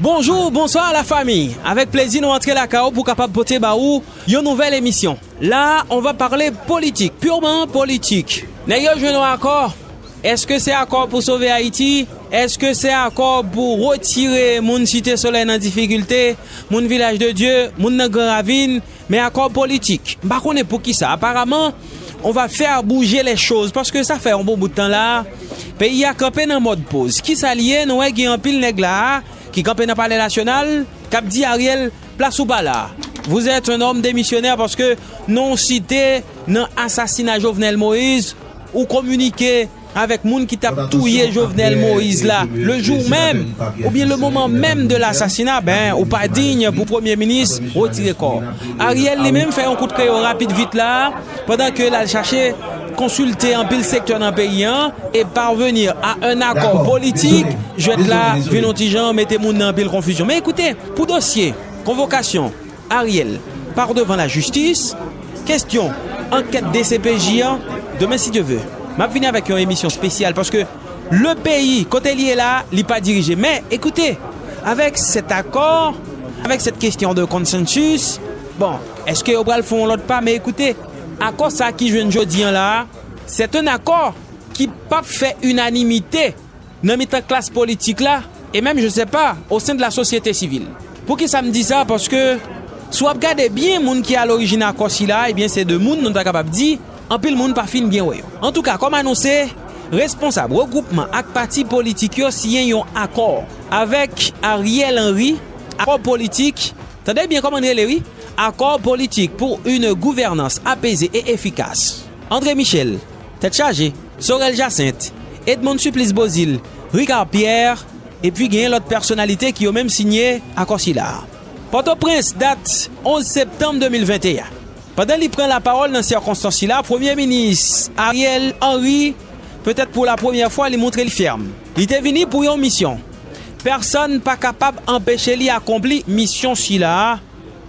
Bonjour, bonsoir la famille. Avec plaisir, nous rentrons la KO pour capable porter baou une nouvelle émission. Là, on va parler politique, purement politique. N'est-ce que un accord? Est-ce que c'est accord pour sauver Haïti? Est-ce que c'est accord pour retirer mon cité soleil en difficulté, mon village de Dieu, mon grand ravine, mais accord politique? Par contre, pour qui ça? Apparemment, on va faire bouger les choses parce que ça fait un bon bout de temps là. Pays a campé dans mode pause. Qui s'allie, nous avons un pile nèg là qui campé dans le palais national, cap dit Ariel, place ou pas là. Vous êtes un homme démissionnaire parce que non cité dans assassinat Jovenel Moïse ou communiqué avec moun qui t'a touillé Jovenel Moïse là, le jour même, ou bien le moment même de l'assassinat, ou pas digne pour Premier ministre, retirer corps. Ariel lui-même fait un coup de crayon rapide vite là, pendant que là, cherché consulter un pile secteur dans le pays et parvenir à un accord politique, je vais être là, Vinontijan, mettez moun dans pile confusion. Mais écoutez, pour dossier, convocation, Ariel part devant la justice, question, enquête DCPJ, demain si Dieu veut. Je vais venir avec une émission spéciale parce que le pays, côté lié là, il n'est pas dirigé. Mais écoutez, avec cet accord, avec cette question de consensus, bon, est-ce que Obral font l'autre pas? Mais écoutez, accord ça qui je ne dis là, c'est un accord qui pas fait unanimité dans la classe politique là, et même je sais pas, au sein de la société civile. Pour qui ça me dit ça? Parce que, soit regardez bien, moun qui a l'origine accord si là, et bien c'est de moun non capable de dire. En pile monde pas fin bien ouais. En tout cas, comme annoncé, responsable regroupement ak parti politique yo signé un accord avec Ariel Henry, accord politique. Attendez bien comment on dit, accord politique pour une gouvernance apaisée et efficace. André Michel, tête chargée, Sorel Jacinthe, Edmond Supplice Bozil, Ricard Pierre et puis gagne l'autre personnalité qui ont même signé accord si là. Port-au-Prince date 11 septembre 2021. Pendant qu'il prend la parole dans ces circonstances-là, Premier ministre Ariel Henry, peut-être pour la première fois, il montre le ferme. Il était venu pour une mission. Personne pas capable d'empêcher lui d'accomplir mission si-là.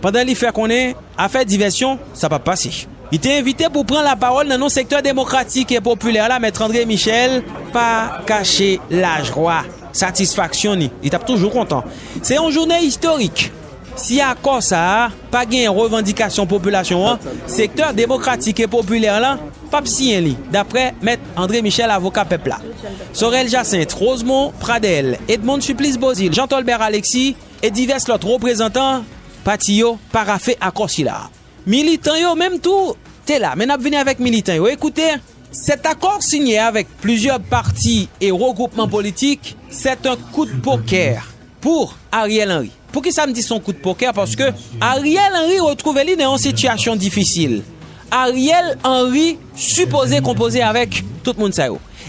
Pendant qu'il fait qu'on est à faire diversion, ça va pas passer. Il était invité pour prendre la parole dans nos secteurs démocratiques et populaires là, Maître André Michel, pas cacher la joie, satisfaction ni. Il est toujours content. C'est une journée historique. Si à quoi ça, pas gain revendication population, secteur démocratique et populaire là, pas signé d'après Maître André Michel, avocat peuple là. Sorel Jacinthe, Rosemont Pradel, Edmond Supplice Bozil, Jean-Tolbert Alexis et divers autres représentants patio parafait à Corsila. Militants yo même tout, t'es là, mais n'a venu avec militants yo. Écoutez, cet accord signé avec plusieurs partis et regroupements politiques, c'est un coup de poker pour Ariel Henry. Pour qui ça me dit son coup de poker? Parce que Ariel Henry retrouve lui dans une situation difficile. Ariel Henry supposé composer avec tout le monde ça.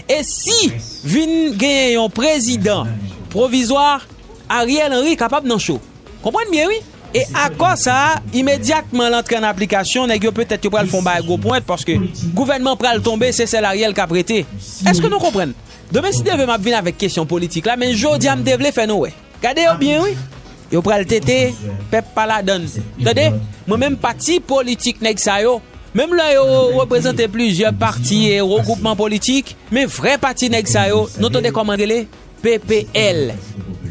Et si vin gagne un président provisoire, Ariel Henry capable d'en chaud. Comprenez bien oui? Et à quoi ça immédiatement l'entrée en application, nèg peut-être pas le fond ba gros point parce que gouvernement pral tomber, c'est celle Ariel qui a prêté. Est-ce que nous comprenons? Demain si devait m'a venir avec question politique là, mais jodi am devle faire nous ouais. Regardez bien oui. Yo pral tété, pep pas la donne. Attendez, moi-même parti politique nèg sa yo, même là yo représente plusieurs partis et regroupements politiques, mais vrai parti nèg sa yo, nous tendez comment les PPL.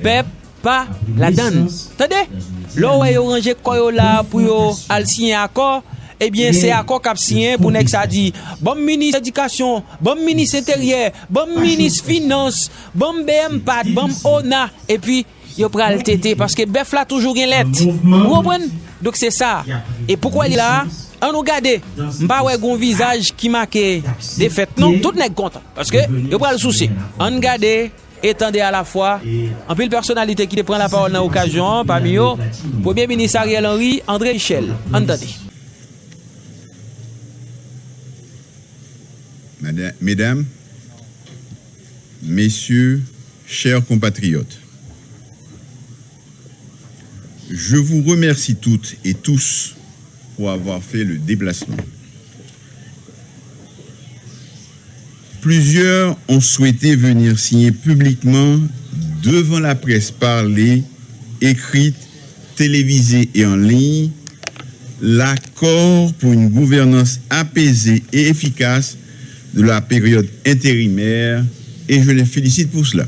Pep pas la donne. Attendez, là où yo ranger koyo là pour yo al signer accord, eh bien c'est accord qu'a signé pour nèg sa dit bon ministre éducation, bon ministre intérieur, bon ministre finance, bon BMPAD, bon ONA et puis yo pral tété parce que bœuf là toujours gen lettre. Vous comprenez? Donc c'est ça. Et pourquoi il est là? On nous garde. M'pa ouais gon visage qui marque défaite. Non, tout n'est content parce que yo pral souci. On garde étendez à la fois en pile personnalité qui te prend la parole dans l'occasion parmi eux Premier ministre Ariel Henry, André Michel. Entendez. Mesdames, messieurs, chers compatriotes, je vous remercie toutes et tous pour avoir fait le déplacement. Plusieurs ont souhaité venir signer publiquement devant la presse parlée, écrite, télévisée et en ligne l'accord pour une gouvernance apaisée et efficace de la période intérimaire et je les félicite pour cela.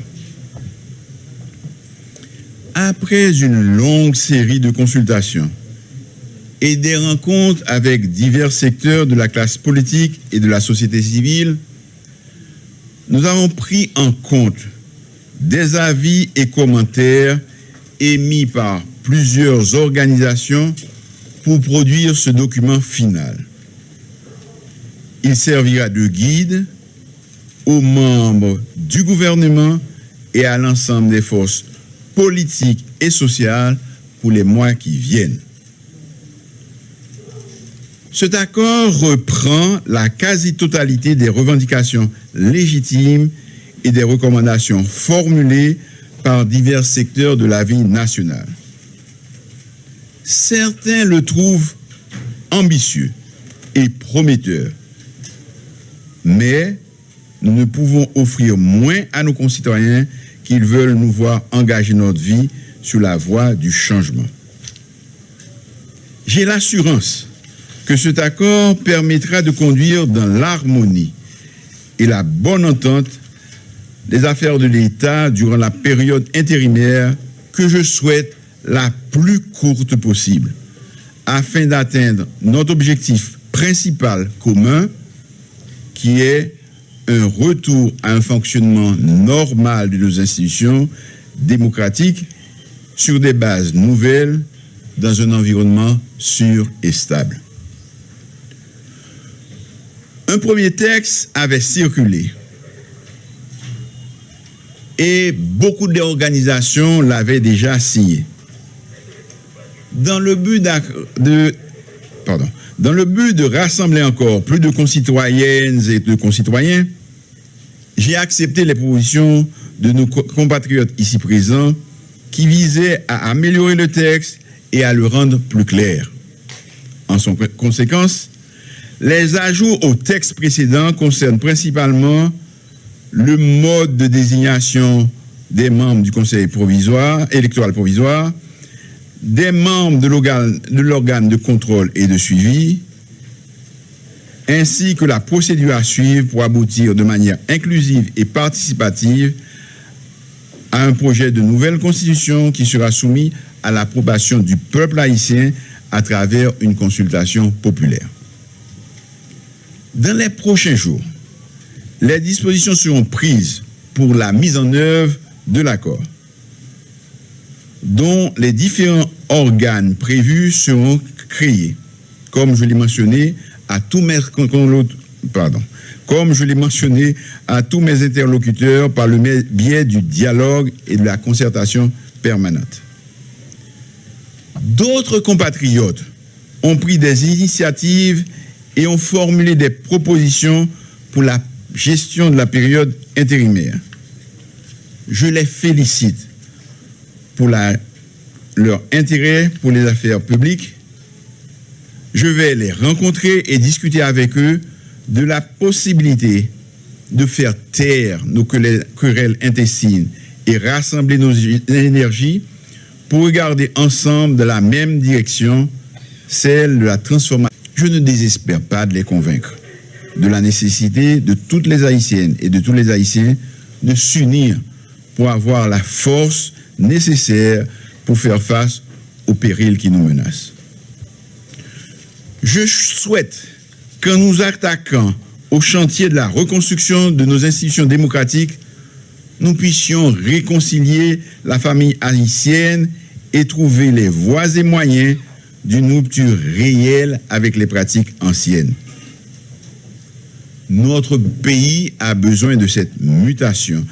Après une longue série de consultations et des rencontres avec divers secteurs de la classe politique et de la société civile, nous avons pris en compte des avis et commentaires émis par plusieurs organisations pour produire ce document final. Il servira de guide aux membres du gouvernement et à l'ensemble des forces politiques et sociales pour les mois qui viennent. Cet accord reprend la quasi-totalité des revendications légitimes et des recommandations formulées par divers secteurs de la vie nationale. Certains le trouvent ambitieux et prometteur, mais nous ne pouvons offrir moins à nos concitoyens qu'ils veulent nous voir engager notre vie sur la voie du changement. J'ai l'assurance que cet accord permettra de conduire dans l'harmonie et la bonne entente les affaires de l'État durant la période intérimaire que je souhaite la plus courte possible, afin d'atteindre notre objectif principal commun, qui est un retour à un fonctionnement normal de nos institutions démocratiques sur des bases nouvelles dans un environnement sûr et stable. Un premier texte avait circulé et beaucoup d'organisations l'avaient déjà signé. Dans le but de rassembler encore plus de concitoyennes et de concitoyens, j'ai accepté les propositions de nos compatriotes ici présents qui visaient à améliorer le texte et à le rendre plus clair. En conséquence, les ajouts au texte précédent concernent principalement le mode de désignation des membres du Conseil électoral provisoire, des membres de l'organe de contrôle et de suivi, ainsi que la procédure à suivre pour aboutir de manière inclusive et participative à un projet de nouvelle constitution qui sera soumis à l'approbation du peuple haïtien à travers une consultation populaire. Dans les prochains jours, les dispositions seront prises pour la mise en œuvre de l'accord, dont les différents organes prévus seront créés, comme je l'ai mentionné à tous mes interlocuteurs par le biais du dialogue et de la concertation permanente. D'autres compatriotes ont pris des initiatives et ont formulé des propositions pour la gestion de la période intérimaire. Je les félicite pour leur intérêt pour les affaires publiques. Je vais les rencontrer et discuter avec eux de la possibilité de faire taire nos querelles intestines et rassembler nos énergies pour regarder ensemble dans la même direction, celle de la transformation. Je ne désespère pas de les convaincre de la nécessité de toutes les Haïtiennes et de tous les Haïtiens de s'unir pour avoir la force nécessaire pour faire face aux périls qui nous menacent. Je souhaite qu'en nous attaquant au chantier de la reconstruction de nos institutions démocratiques, nous puissions réconcilier la famille haïtienne et trouver les voies et moyens d'une rupture réelle avec les pratiques anciennes. Notre pays a besoin de cette mutation,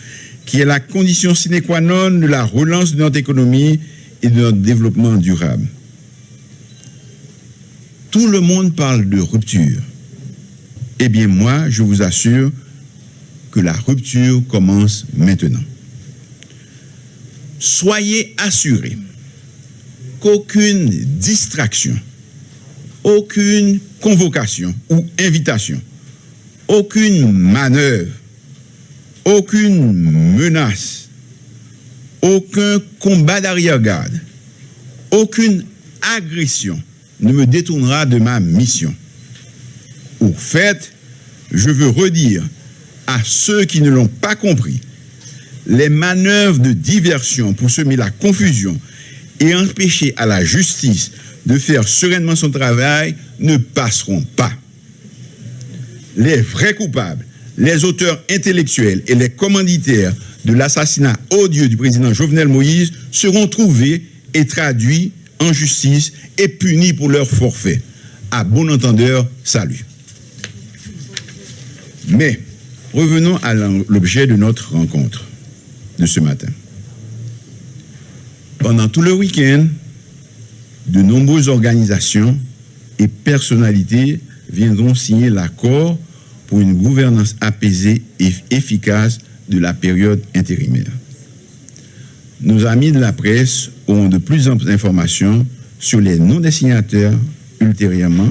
qui est la condition sine qua non de la relance de notre économie et de notre développement durable. Tout le monde parle de rupture. Eh bien, moi, je vous assure que la rupture commence maintenant. Soyez assurés qu'aucune distraction, aucune convocation ou invitation, aucune manœuvre, aucune menace, aucun combat d'arrière-garde, aucune agression ne me détournera de ma mission. Au fait, je veux redire à ceux qui ne l'ont pas compris Les manœuvres de diversion pour semer la confusion et empêcher à la justice de faire sereinement son travail ne passeront pas. Les vrais coupables, les auteurs intellectuels et les commanditaires de l'assassinat odieux du président Jovenel Moïse seront trouvés et traduits en justice et punis pour leur forfait. À bon entendeur, salut. Mais revenons à l'objet de notre rencontre de ce matin. Pendant tout le week-end, de nombreuses organisations et personnalités viendront signer l'accord pour une gouvernance apaisée et efficace de la période intérimaire. Nos amis de la presse auront de plus amples informations sur les noms des signataires ultérieurement.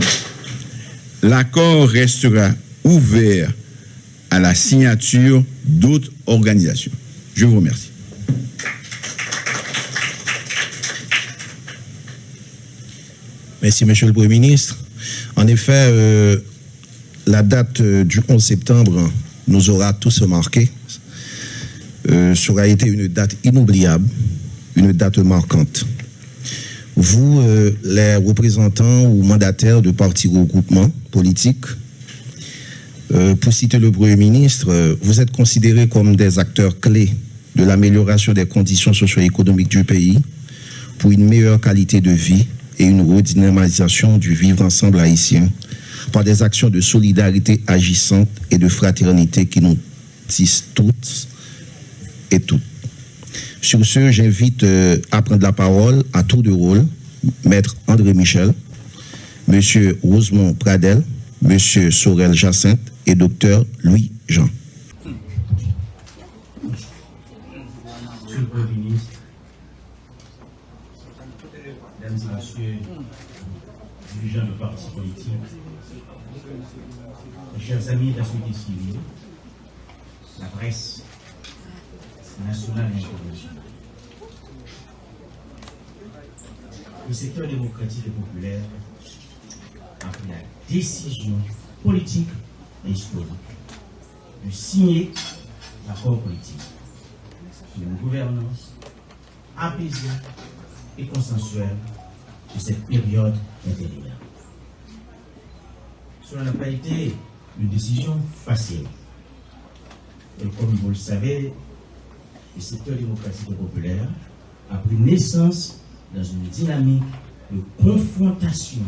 L'accord restera ouvert à la signature d'autres organisations. Je vous remercie. Merci, Monsieur le Premier ministre. En effet, la date du 11 septembre nous aura tous marqués. Ça aura été une date inoubliable, une date marquante. Vous, les représentants ou mandataires de partis regroupements politiques, pour citer le Premier ministre, vous êtes considérés comme des acteurs clés de l'amélioration des conditions socio-économiques du pays pour une meilleure qualité de vie et une redynamisation du vivre ensemble haïtien par des actions de solidarité agissantes et de fraternité qui nous tissent toutes et toutes. Sur ce, j'invite à prendre la parole à tour de rôle Maître André Michel, Monsieur Rosemont Pradel, Monsieur Sorel Jacinthe et Docteur Louis Jean. Monsieur le Premier ministre, Mesdames et Messieurs, dirigeants de partis politiques, mes chers amis de la société civile, la presse nationale et internationale, le secteur démocratique et populaire a pris la décision politique et historique de signer l'accord politique sur une gouvernance apaisée et consensuelle de cette période intérieure. Cela n'a pas été une décision facile. Et comme vous le savez, le secteur démocratique et populaire a pris naissance dans une dynamique de confrontation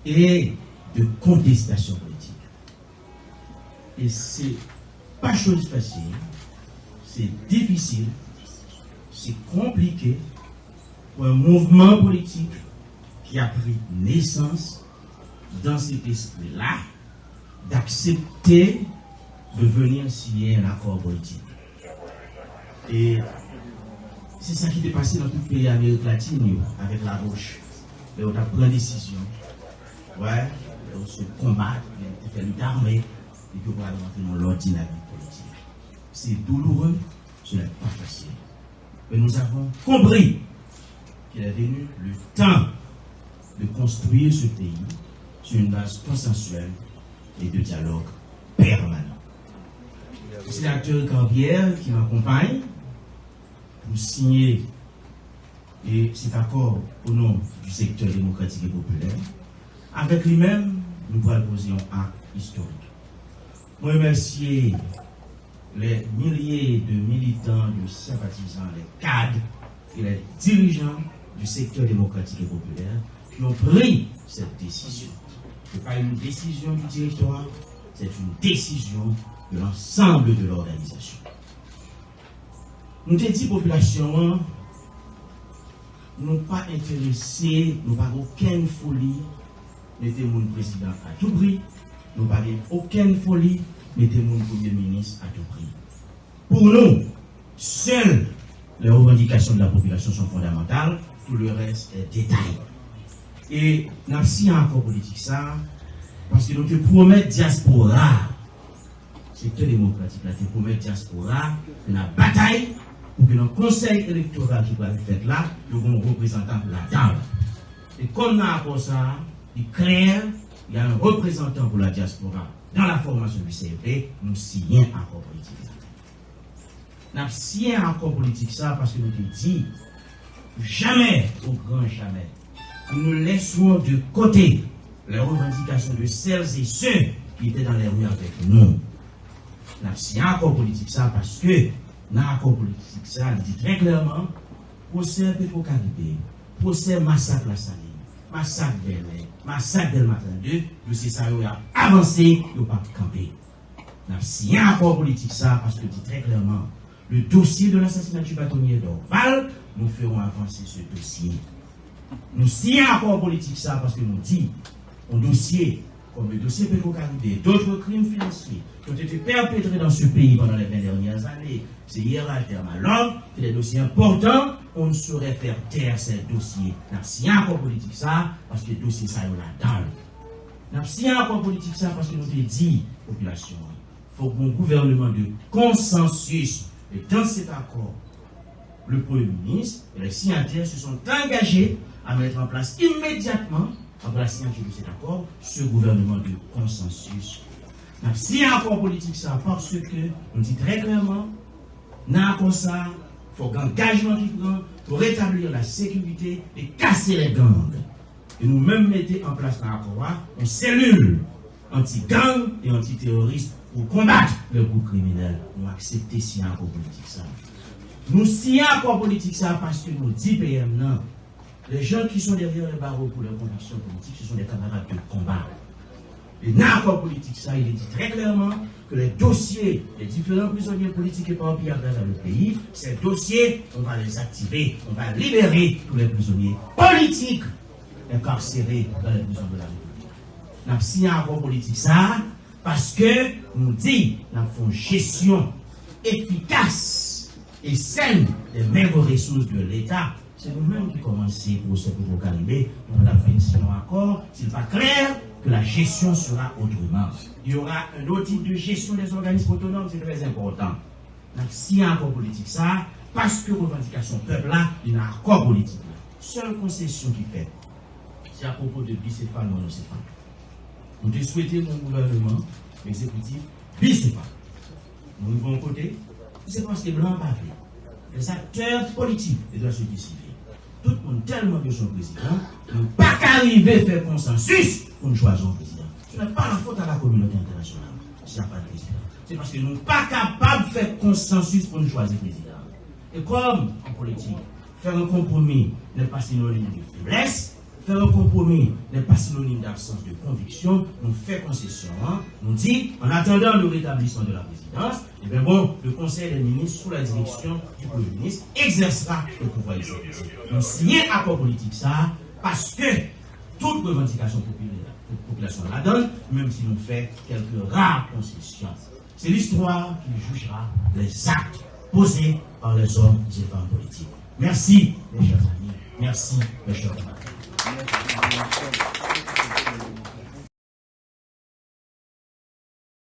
et de contestation politique. Et c'est pas chose facile, c'est difficile, c'est compliqué pour un mouvement politique qui a pris naissance dans cet esprit-là d'accepter de venir signer un accord politique. Et c'est ça qui est passé dans tout le pays d'Amérique latine avec la gauche. Et on a pris une décision. Ouais, on se combat, on fait une armée, et puis on va rentrer dans l'ordre dynamique politique. C'est douloureux, ce n'est pas facile. Mais nous avons compris qu'il est venu le temps de construire ce pays sur une base consensuelle et de dialogue permanent. C'est l'acteur Cambière qui m'accompagne pour signer cet accord au nom du secteur démocratique et populaire. Avec lui-même, nous allons poser un acte historique. Je remercie les milliers de militants, de sympathisants, les cadres et les dirigeants du secteur démocratique et populaire qui ont pris cette décision. Ce n'est pas une décision du directoire, c'est une décision de l'ensemble de l'organisation. Nous avons dit population, nous n'avons pas intéressé, nous n'avons pas aucune folie, mettez mon président à tout prix, nous n'avons pas aucune folie, mettez mon premier ministre à tout prix. Pour nous, seules les revendications de la population sont fondamentales, tout le reste est détail. Et nous avons signé un accord politique ça, parce que nous te promettons diaspora, secteur démocratique, là, te promet diaspora, une bataille pour que le conseil électoral qui va être fait là, nous avons un représentant pour la table. Et comme nous avons ça, il est clair, il y a un représentant pour la diaspora dans la formation du CEP, nous signons un accord politique. N'a signé un accord politique ça parce que nous te dit jamais, au grand jamais, nous laisserons de côté les revendications de celles et ceux qui étaient dans les rues avec nous. N'a signé un accord politique ça parce que dans l'accord politique ça, il dit très clairement, procès Petro-Caribé, procès massacre la Saline, massacre Belay, massacre Del Matin 2, dossier ça a avancé, il n'a pas campé. N'a signé un accord politique ça parce que dit très clairement, le dossier de l'assassinat du bâtonnier d'Orval, nous ferons avancer ce dossier. Nous signons un accord politique ça parce que nous dit, un dossier comme le dossier Petro-Caribé, d'autres crimes financiers qui ont été perpétrés dans ce pays pendant les 20 dernières années, c'est hier à terme à l'ordre, c'est des dossiers importants, on ne saurait faire taire ces dossiers. Nous signons un accord politique ça parce que le dossier ça est là-dedans. Nous signons un accord politique ça parce que nous avons dit, population, il faut un gouvernement de consensus. Et dans cet accord, le Premier ministre et les signataires se sont engagés à mettre en place immédiatement, après la signature de cet accord, ce gouvernement de consensus. Si un accord politique ça, parce que, on dit très clairement, dans ça, il faut un engagement qui prend pour rétablir la sécurité et casser les gangs. Et nous-mêmes mettons en place dans l'accord une cellule anti-gang et anti-terroriste pour combattre le groupe criminel. Nous acceptons si un accord politique ça. Nous signons un accord politique ça parce que nous disons PM non. Les gens qui sont derrière les barreaux pour leurs convictions politiques, ce sont des camarades de combat. Et dans l'accord politique ça, il est dit très clairement que les dossiers des différents prisonniers politiques éparpillés à travers le pays, ces dossiers, on va les activer, on va libérer tous les prisonniers politiques incarcérés dans les prisons de la République. Nous avons signé un accord politique ça parce que nous disons nous avons une gestion efficace et saine des mêmes ressources de l'État. C'est nous-mêmes qui commençons pour ce Petro-Caribé. On a fait un accord. S'il n'est pas clair que la gestion sera autrement. Il y aura un autre type de gestion des organismes autonomes, c'est très important. Donc, s'il y a un accord politique, ça, parce que revendication peuple là, il y a un accord politique. Seule concession qui fait, c'est à propos de bicéphale, monocéphale. On a souhaité mon gouvernement exécutif bicéphale. Nous avons côté, c'est parce que blanc pas fait. Les acteurs politiques et de la société civile. Tout le monde tellement de son président, nous ne pas qu'arriver à faire consensus pour nous choisir un président. Ce n'est pas la faute à la communauté internationale s'il n'y a pas de président. C'est parce que nous ne sommes pas capables de faire consensus pour nous choisir président. Et comme en politique, faire un compromis n'est pas synonyme de faiblesse, faire un compromis n'est pas synonyme d'absence de conviction, nous faisons concession, nous dit, en attendant le rétablissement de la présidence, et bien bon, le Conseil des ministres, sous la direction du Premier ministre, exercera le pouvoir exécutif. Nous signons un accord politique ça, parce que toute revendication population la donne, même si nous faisons quelques rares concessions. C'est l'histoire qui jugera les actes posés par les hommes et femmes politiques. Merci, mes chers amis. Merci, mes chers camarades.